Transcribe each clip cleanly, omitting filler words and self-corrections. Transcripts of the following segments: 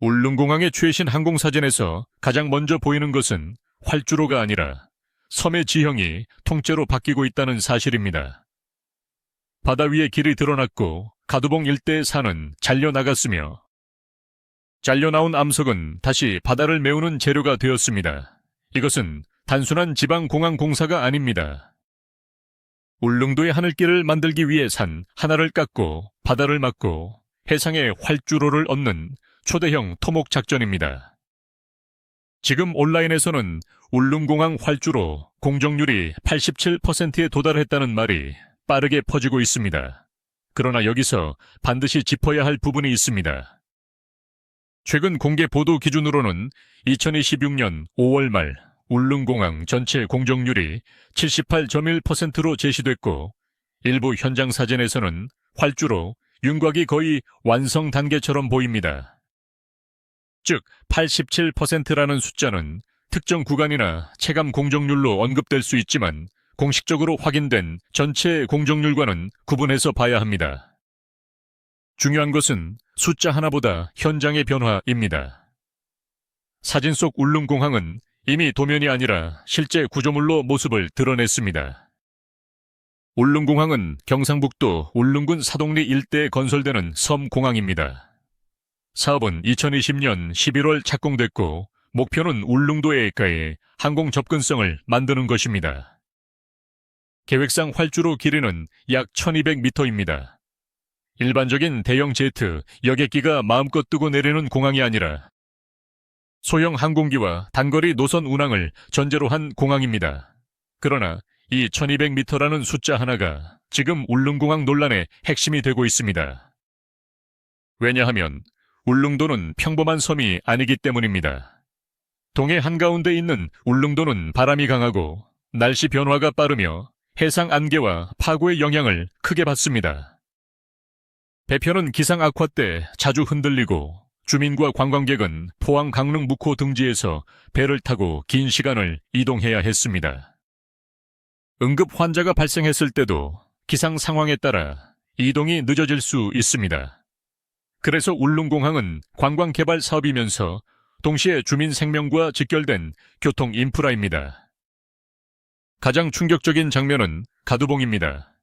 울릉공항의 최신 항공사진에서 가장 먼저 보이는 것은 활주로가 아니라 섬의 지형이 통째로 바뀌고 있다는 사실입니다. 바다 위에 길이 드러났고 가두봉 일대의 산은 잘려나갔으며 잘려나온 암석은 다시 바다를 메우는 재료가 되었습니다. 이것은 단순한 지방공항 공사가 아닙니다. 울릉도의 하늘길을 만들기 위해 산 하나를 깎고 바다를 막고 해상에 활주로를 얻는 초대형 토목 작전입니다. 지금 온라인에서는 울릉공항 활주로 공정률이 87%에 도달했다는 말이 빠르게 퍼지고 있습니다. 그러나 여기서 반드시 짚어야 할 부분이 있습니다. 최근 공개 보도 기준으로는 2026년 5월 말 울릉공항 전체 공정률이 78.1%로 제시됐고 일부 현장 사진에서는 활주로 윤곽이 거의 완성 단계처럼 보입니다. 즉 87%라는 숫자는 특정 구간이나 체감 공정률로 언급될 수 있지만 공식적으로 확인된 전체 공정률과는 구분해서 봐야 합니다. 중요한 것은 숫자 하나보다 현장의 변화입니다. 사진 속 울릉공항은 이미 도면이 아니라 실제 구조물로 모습을 드러냈습니다. 울릉공항은 경상북도 울릉군 사동리 일대에 건설되는 섬공항입니다. 사업은 2020년 11월 착공됐고 목표는 울릉도해까지 항공 접근성을 만드는 것입니다. 계획상 활주로 길이는 약 1200m입니다. 일반적인 대형 제트, 여객기가 마음껏 뜨고 내리는 공항이 아니라 소형 항공기와 단거리 노선 운항을 전제로 한 공항입니다. 그러나 이 1200m라는 숫자 하나가 지금 울릉공항 논란의 핵심이 되고 있습니다. 왜냐하면 울릉도는 평범한 섬이 아니기 때문입니다. 동해 한가운데 있는 울릉도는 바람이 강하고 날씨 변화가 빠르며 해상 안개와 파고의 영향을 크게 받습니다. 배편은 기상 악화 때 자주 흔들리고 주민과 관광객은 포항 강릉 묵호 등지에서 배를 타고 긴 시간을 이동해야 했습니다. 응급 환자가 발생했을 때도 기상 상황에 따라 이동이 늦어질 수 있습니다. 그래서 울릉공항은 관광개발 사업이면서 동시에 주민 생명과 직결된 교통 인프라입니다. 가장 충격적인 장면은 가두봉입니다.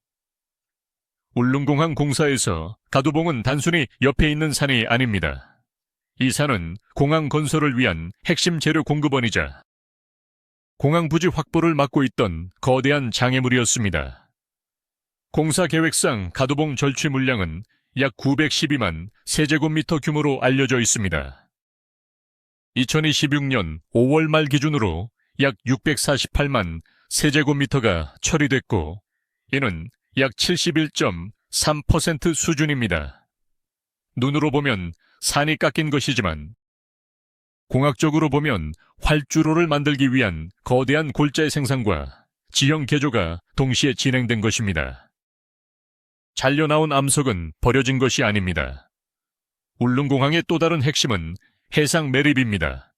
울릉공항 공사에서 가두봉은 단순히 옆에 있는 산이 아닙니다. 이 산은 공항 건설을 위한 핵심 재료 공급원이자 공항 부지 확보를 막고 있던 거대한 장애물이었습니다. 공사 계획상 가두봉 절취 물량은 약 912만 세제곱미터 규모로 알려져 있습니다. 2026년 5월 말 기준으로 약 648만 세제곱미터가 처리됐고 이는 약 71.3% 수준입니다. 눈으로 보면 산이 깎인 것이지만 공학적으로 보면 활주로를 만들기 위한 거대한 골자의 생산과 지형 개조가 동시에 진행된 것입니다. 잘려나온 암석은 버려진 것이 아닙니다. 울릉공항의 또 다른 핵심은 해상 매립입니다.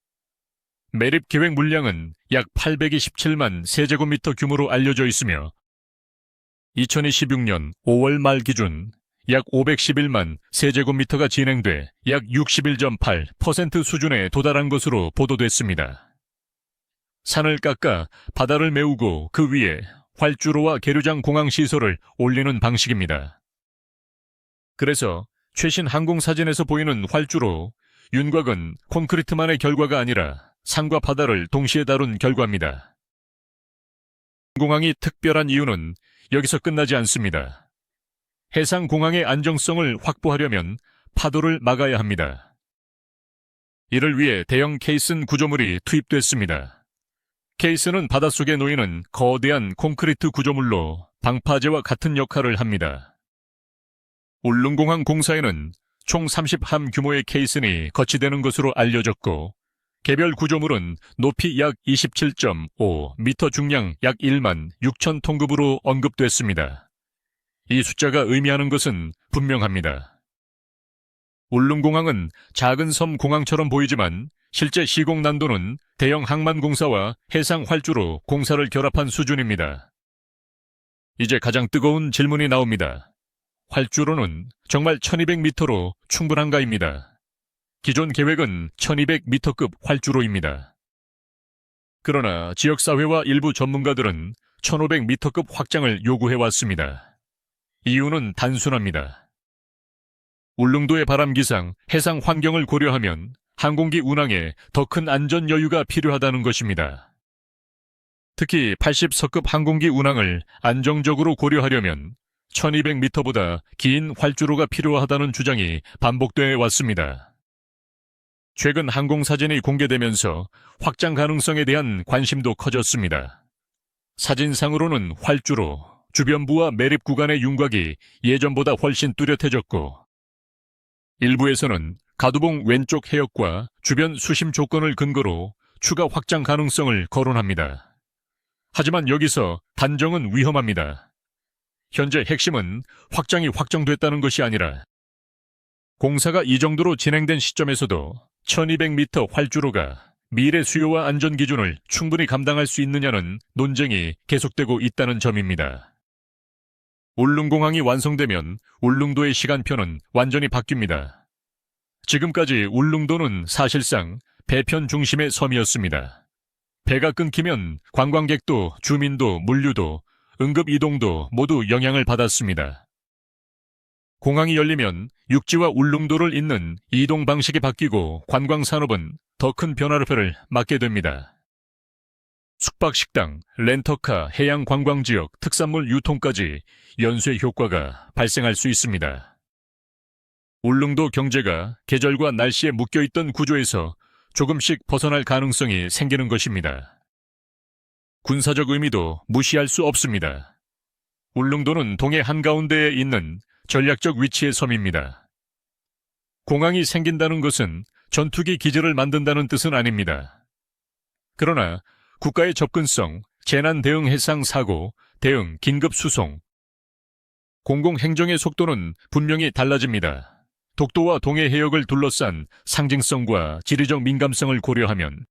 매립 계획 물량은 약 827만 세제곱미터 규모로 알려져 있으며 2026년 5월 말 기준 약 511만 세제곱미터가 진행돼 약 61.8% 수준에 도달한 것으로 보도됐습니다. 산을 깎아 바다를 메우고 그 위에 활주로와 계류장 공항 시설을 올리는 방식입니다. 그래서 최신 항공사진에서 보이는 활주로, 윤곽은 콘크리트만의 결과가 아니라 산과 바다를 동시에 다룬 결과입니다. 공항이 특별한 이유는 여기서 끝나지 않습니다. 해상공항의 안정성을 확보하려면 파도를 막아야 합니다. 이를 위해 대형 케이슨 구조물이 투입됐습니다. 케이스는 바닷속에 놓이는 거대한 콘크리트 구조물로 방파제와 같은 역할을 합니다. 울릉공항 공사에는 총 30함 규모의 케이슨이 거치되는 것으로 알려졌고 개별 구조물은 높이 약 27.5m, 중량 약 1만 6천 톤급으로 언급됐습니다. 이 숫자가 의미하는 것은 분명합니다. 울릉공항은 작은 섬 공항처럼 보이지만 실제 시공 난도는 대형 항만공사와 해상 활주로 공사를 결합한 수준입니다. 이제 가장 뜨거운 질문이 나옵니다. 활주로는 정말 1200m로 충분한가입니다. 기존 계획은 1200m급 활주로입니다. 그러나 지역사회와 일부 전문가들은 1500m급 확장을 요구해왔습니다. 이유는 단순합니다. 울릉도의 바람 기상, 해상 환경을 고려하면 항공기 운항에 더 큰 안전 여유가 필요하다는 것입니다. 특히 80서급 항공기 운항을 안정적으로 고려하려면 1200m보다 긴 활주로가 필요하다는 주장이 반복돼 왔습니다. 최근 항공사진이 공개되면서 확장 가능성에 대한 관심도 커졌습니다. 사진상으로는 활주로, 주변부와 매립 구간의 윤곽이 예전보다 훨씬 뚜렷해졌고, 일부에서는 가두봉 왼쪽 해역과 주변 수심 조건을 근거로 추가 확장 가능성을 거론합니다. 하지만 여기서 단정은 위험합니다. 현재 핵심은 확장이 확정됐다는 것이 아니라 공사가 이 정도로 진행된 시점에서도 1200m 활주로가 미래 수요와 안전 기준을 충분히 감당할 수 있느냐는 논쟁이 계속되고 있다는 점입니다. 울릉공항이 완성되면 울릉도의 시간표는 완전히 바뀝니다. 지금까지 울릉도는 사실상 배편 중심의 섬이었습니다. 배가 끊기면 관광객도 주민도 물류도 응급 이동도 모두 영향을 받았습니다. 공항이 열리면 육지와 울릉도를 잇는 이동 방식이 바뀌고 관광산업은 더 큰 변화를 맞게 됩니다. 숙박식당, 렌터카, 해양관광지역, 특산물 유통까지 연쇄 효과가 발생할 수 있습니다. 울릉도 경제가 계절과 날씨에 묶여있던 구조에서 조금씩 벗어날 가능성이 생기는 것입니다. 군사적 의미도 무시할 수 없습니다. 울릉도는 동해 한가운데에 있는 전략적 위치의 섬입니다. 공항이 생긴다는 것은 전투기 기지를 만든다는 뜻은 아닙니다. 그러나 국가의 접근성, 재난 대응 해상 사고, 대응, 긴급 수송, 공공행정의 속도는 분명히 달라집니다. 독도와 동해 해역을 둘러싼 상징성과 지리적 민감성을 고려하면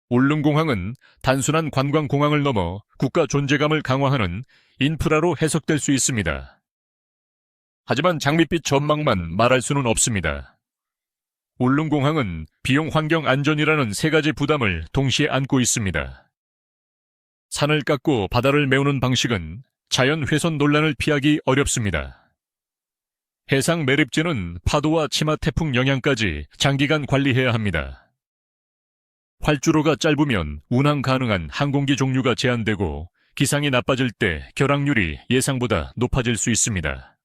울릉공항은 단순한 관광공항을 넘어 국가 존재감을 강화하는 인프라로 해석될 수 있습니다. 하지만 장밋빛 전망만 말할 수는 없습니다. 울릉공항은 비용 환경 안전이라는 세 가지 부담을 동시에 안고 있습니다. 산을 깎고 바다를 메우는 방식은 자연 훼손 논란을 피하기 어렵습니다. 해상 매립지는 파도와 치마 태풍 영향까지 장기간 관리해야 합니다. 활주로가 짧으면 운항 가능한 항공기 종류가 제한되고 기상이 나빠질 때 결항률이 예상보다 높아질 수 있습니다.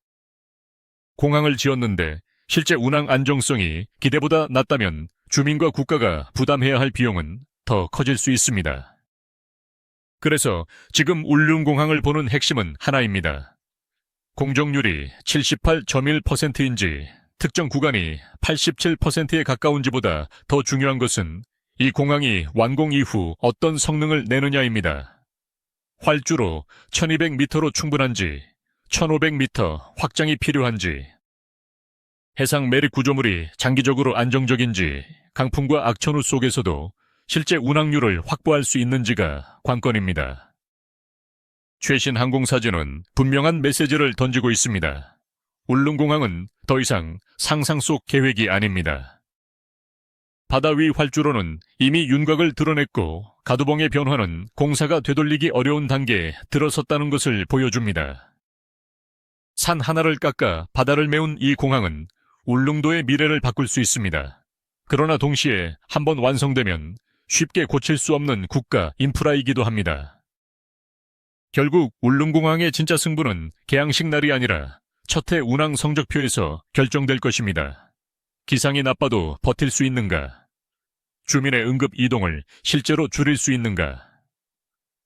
공항을 지었는데 실제 운항 안정성이 기대보다 낮다면 주민과 국가가 부담해야 할 비용은 더 커질 수 있습니다. 그래서 지금 울릉공항을 보는 핵심은 하나입니다. 공정률이 78.1%인지 특정 구간이 87%에 가까운지보다 더 중요한 것은 이 공항이 완공 이후 어떤 성능을 내느냐입니다. 활주로 1200m로 충분한지, 1500m 확장이 필요한지, 해상 매립 구조물이 장기적으로 안정적인지, 강풍과 악천후 속에서도 실제 운항률을 확보할 수 있는지가 관건입니다. 최신 항공사진은 분명한 메시지를 던지고 있습니다. 울릉공항은 더 이상 상상 속 계획이 아닙니다. 바다 위 활주로는 이미 윤곽을 드러냈고 가두봉의 변화는 공사가 되돌리기 어려운 단계에 들어섰다는 것을 보여줍니다. 산 하나를 깎아 바다를 메운 이 공항은 울릉도의 미래를 바꿀 수 있습니다. 그러나 동시에 한번 완성되면 쉽게 고칠 수 없는 국가 인프라이기도 합니다. 결국 울릉공항의 진짜 승부는 개항식 날이 아니라 첫해 운항 성적표에서 결정될 것입니다. 기상이 나빠도 버틸 수 있는가? 주민의 응급 이동을 실제로 줄일 수 있는가?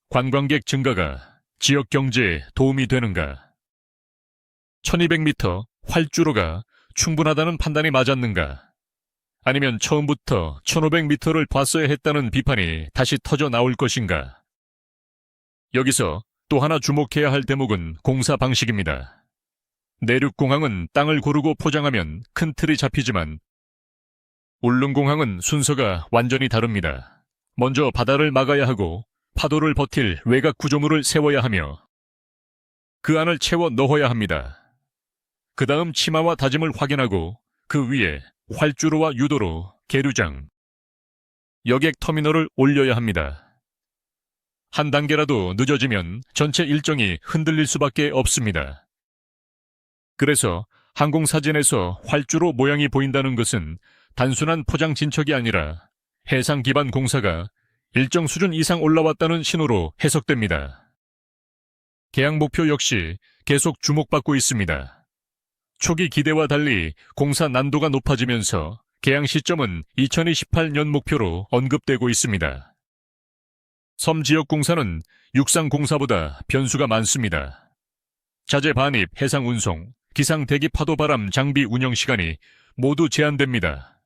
관광객 증가가 지역 경제에 도움이 되는가? 1200m 활주로가 충분하다는 판단이 맞았는가? 아니면 처음부터 1500m를 봤어야 했다는 비판이 다시 터져 나올 것인가? 여기서 또 하나 주목해야 할 대목은 공사 방식입니다. 내륙공항은 땅을 고르고 포장하면 큰 틀이 잡히지만 울릉공항은 순서가 완전히 다릅니다. 먼저 바다를 막아야 하고 파도를 버틸 외곽 구조물을 세워야 하며 그 안을 채워 넣어야 합니다. 그 다음 치마와 다짐을 확인하고 그 위에 활주로와 유도로, 계류장, 여객 터미널을 올려야 합니다. 한 단계라도 늦어지면 전체 일정이 흔들릴 수밖에 없습니다. 그래서 항공사진에서 활주로 모양이 보인다는 것은 단순한 포장 진척이 아니라 해상 기반 공사가 일정 수준 이상 올라왔다는 신호로 해석됩니다. 개항 목표 역시 계속 주목받고 있습니다. 초기 기대와 달리 공사 난도가 높아지면서 개항 시점은 2028년 목표로 언급되고 있습니다. 섬 지역 공사는 육상 공사보다 변수가 많습니다. 자재 반입, 해상 운송, 기상 대기 파도 바람 장비 운영 시간이 모두 제한됩니다.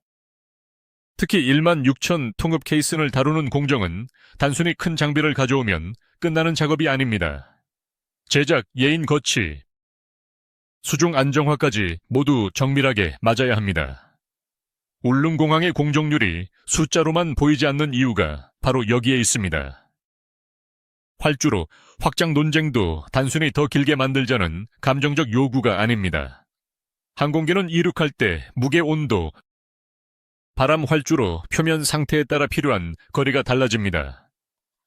특히 1만 6천 통읍 케이슨을 다루는 공정은 단순히 큰 장비를 가져오면 끝나는 작업이 아닙니다. 제작, 예인 거치, 수중 안정화까지 모두 정밀하게 맞아야 합니다. 울릉공항의 공정률이 숫자로만 보이지 않는 이유가 바로 여기에 있습니다. 활주로, 확장 논쟁도 단순히 더 길게 만들자는 감정적 요구가 아닙니다. 항공기는 이륙할 때 무게 온도, 바람 활주로 표면 상태에 따라 필요한 거리가 달라집니다.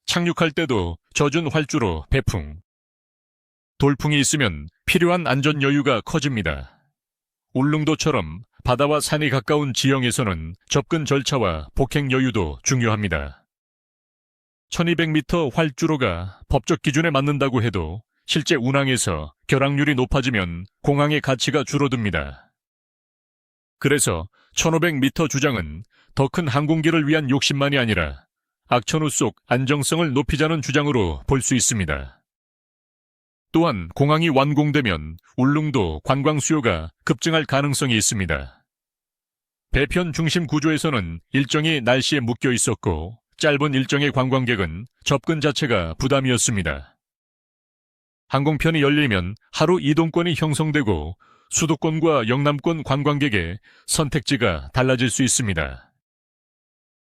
착륙할 때도 젖은 활주로 배풍, 돌풍이 있으면 필요한 안전 여유가 커집니다. 울릉도처럼 바다와 산이 가까운 지형에서는 접근 절차와 폭행 여유도 중요합니다. 1200m 활주로가 법적 기준에 맞는다고 해도 실제 운항에서 결항률이 높아지면 공항의 가치가 줄어듭니다. 그래서 1500m 주장은 더 큰 항공기를 위한 욕심만이 아니라 악천후 속 안정성을 높이자는 주장으로 볼 수 있습니다. 또한 공항이 완공되면 울릉도 관광 수요가 급증할 가능성이 있습니다. 배편 중심 구조에서는 일정이 날씨에 묶여 있었고 짧은 일정의 관광객은 접근 자체가 부담이었습니다. 항공편이 열리면 하루 이동권이 형성되고 수도권과 영남권 관광객의 선택지가 달라질 수 있습니다.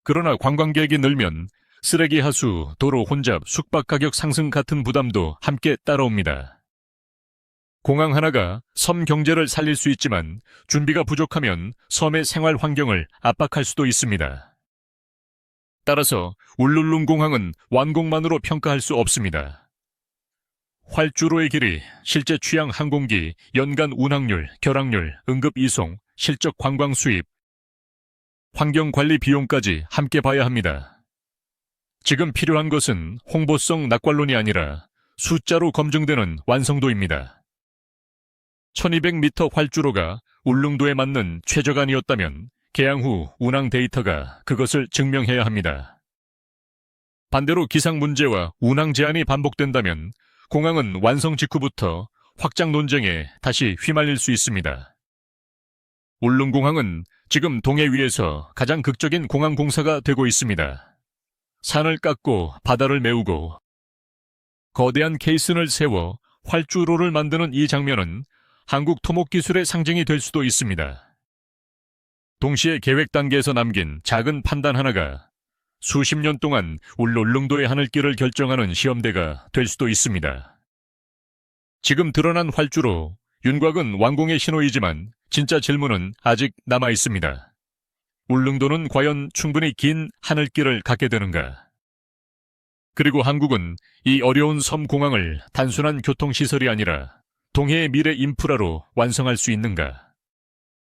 그러나 관광객이 늘면 쓰레기 하수, 도로 혼잡, 숙박 가격 상승 같은 부담도 함께 따라옵니다. 공항 하나가 섬 경제를 살릴 수 있지만 준비가 부족하면 섬의 생활 환경을 압박할 수도 있습니다. 따라서 울룰릉 공항은 완공만으로 평가할 수 없습니다. 활주로의 길이, 실제 취향 항공기, 연간 운항률, 결항률, 응급 이송, 실적 관광 수입, 환경관리 비용까지 함께 봐야 합니다. 지금 필요한 것은 홍보성 낙관론이 아니라 숫자로 검증되는 완성도입니다. 1200m 활주로가 울릉도에 맞는 최저간이었다면 개항 후 운항 데이터가 그것을 증명해야 합니다. 반대로 기상 문제와 운항 제한이 반복된다면 공항은 완성 직후부터 확장 논쟁에 다시 휘말릴 수 있습니다. 울릉공항은 지금 동해 위에서 가장 극적인 공항 공사가 되고 있습니다. 산을 깎고 바다를 메우고 거대한 케이슨을 세워 활주로를 만드는 이 장면은 한국 토목 기술의 상징이 될 수도 있습니다. 동시에 계획 단계에서 남긴 작은 판단 하나가 수십 년 동안 울릉도의 하늘길을 결정하는 시험대가 될 수도 있습니다. 지금 드러난 활주로, 윤곽은 완공의 신호이지만 진짜 질문은 아직 남아 있습니다. 울릉도는 과연 충분히 긴 하늘길을 갖게 되는가? 그리고 한국은 이 어려운 섬 공항을 단순한 교통시설이 아니라 동해의 미래 인프라로 완성할 수 있는가?